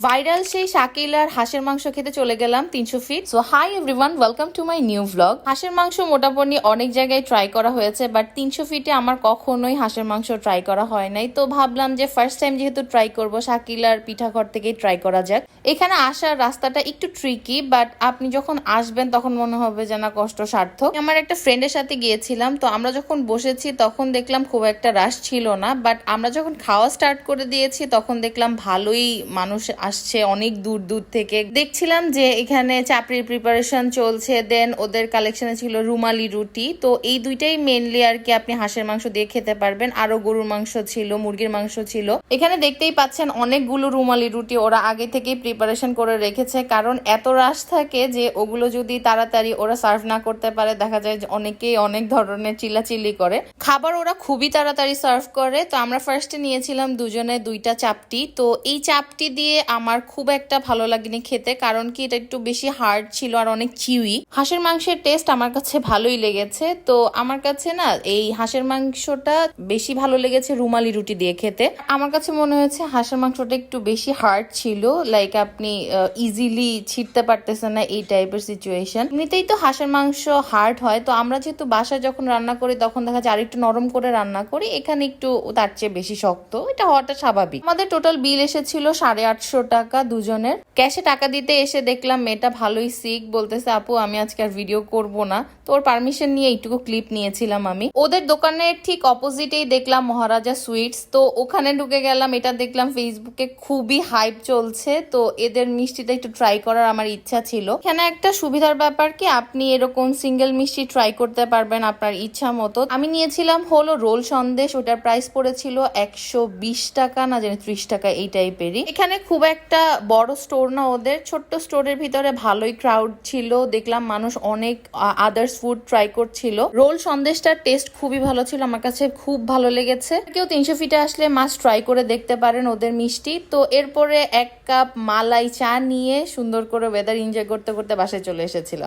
Viral সেই শাকিল আর হাঁসের মাংস খেতে চলে গেলাম 300 feet. So hi everyone, welcome to my new vlog. হাঁসের মাংস মোটামুটি অনেক জায়গায় ট্রাই করা হয়েছে, বাট 300 ফিটে আমার কখনোই হাঁসের মাংস ট্রাই করা হয় নাই। তো ভাবলাম যে ফার্স্ট টাইম যেহেতু ট্রাই করব, শাকিল আর পিঠাঘর থেকেই ট্রাই করা যাক। এখানে আসার রাস্তাটা একটু ট্রিকি, বাট আপনি যখন আসবেন তখন মনে হবে যে না, কষ্ট সার্থক। আমার একটা ফ্রেন্ডের সাথে গিয়েছিলাম, তো আমরা যখন বসেছি তখন দেখলাম খুব একটা রাশ ছিল না, বাট আমরা যখন খাওয়া স্টার্ট করে দিয়েছি তখন দেখলাম ভালোই মানুষ আসছে অনেক দূর দূর থেকে। দেখছিলাম যে এখানে চাপড়ির প্রিপারেশন চলছে, দেন ওদের কালেকশনে ছিল রুমালি রুটি। তো এই দুইটাই মেনলি আর কি আপনি হাঁসের মাংস দিয়ে খেতে পারবেন। আরো গরুর মাংস ছিল, মুরগির মাংস ছিল। এখানে দেখতেই পাচ্ছেন অনেকগুলো রুমালি রুটি ওরা আগে থেকেই প্রিপারেশন করে রেখেছে, কারণ এত রাশ থাকে যে ওগুলো যদি তাড়াতাড়ি ওরা সার্ভ না করতে পারে, দেখা যায় যে অনেকেই অনেক ধরনের চিল্লাচিল্লি করে। খাবার ওরা খুবই তাড়াতাড়ি সার্ভ করে। তো আমরা ফার্স্টে নিয়েছিলাম দুজনে দুইটা চাপটি। তো এই চাপটি দিয়ে আমার খুব একটা ভালো লাগেনি খেতে, কারণ কি এটা একটু বেশি হার্ড ছিল আর অনেক চিউই। হাঁসের মাংসের টেস্ট আমার কাছে ভালোই লেগেছে। তো আমার কাছে না এই হাঁসের মাংসটা বেশি ভালো লেগেছে রুমালি রুটি দিয়ে খেতে। আমার কাছে মনে হয়েছে হাঁসের মাংসটা একটু বেশি হার্ড ছিল, লাইক আপনি ইজিলি ছিটতে পারতেছেন না, এই টাইপের সিচুয়েশন। এমনিতেই তো হাঁসের মাংস হার্ড হয়, তো আমরা যেহেতু বাসায় যখন রান্না করি তখন দেখা যায় আরেকটু নরম করে রান্না করি, এখানে একটু তার চেয়ে বেশি শক্ত। এটা হওয়াটা স্বাভাবিক। আমাদের টোটাল বিল এসেছিল 850 টাকা দুজনের। ক্যাশে টাকা দিতে এসে দেখলাম মেয়েটা ভালোই সিক, বলতেছে আপু আমি আজকে আর ভিডিও করব না। তোর পারমিশন নিয়ে এইটুকু ক্লিপ নিয়েছিলাম আমি। ওদের দোকানের ঠিক অপোজিটেই দেখলাম মহারাজা সুইটস, তো ওখানে ঢুকে গেলাম। এটা দেখলাম ফেসবুকে খুবই হাইপ চলছে, তো এদের মিষ্টিটা একটু ট্রাই করার আমার ইচ্ছা ছিল। এখানে একটা সুবিধার ব্যাপার কি আপনি এরকম সিঙ্গেল মিষ্টি ট্রাই করতে পারবেন আপনার ইচ্ছা মতো। আমি নিয়েছিলাম হলো রোল সন্দেশ, ওটার প্রাইস পড়েছিল 120 টাকা না জানি 30 টাকা এই টাইপেরই। এখানে খুব একটা বড় স্টোর না ওদের, ছোট্ট স্টোরের ভিতরে ভালোই ক্রাউড ছিল। দেখলাম মানুষ অনেক আদার্স ফুড ট্রাই করছিল। রোল সন্দেশটার টেস্ট খুবই ভালো ছিল, আমার কাছে খুব ভালো লেগেছে। কেউ 300 ফিটে আসলে মাস্ট ট্রাই করে দেখতে পারেন ওদের মিষ্টি। তো এরপরে 1 কাপ মালাই চা নিয়ে সুন্দর করে ওয়েদার এনজয় করতে করতে বাসায় চলে এসেছিলাম।